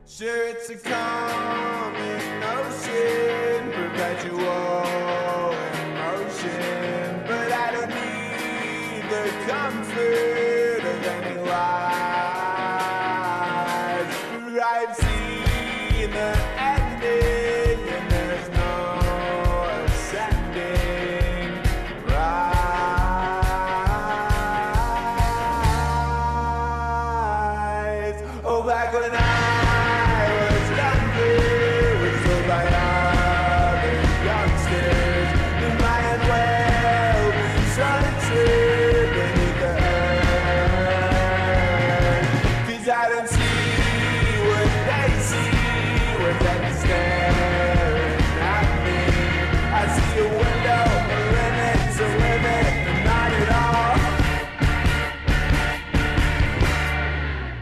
Sure, it's a common notion, perpetual emotion, but I don't need the comfort of any lies. I've seen the ending.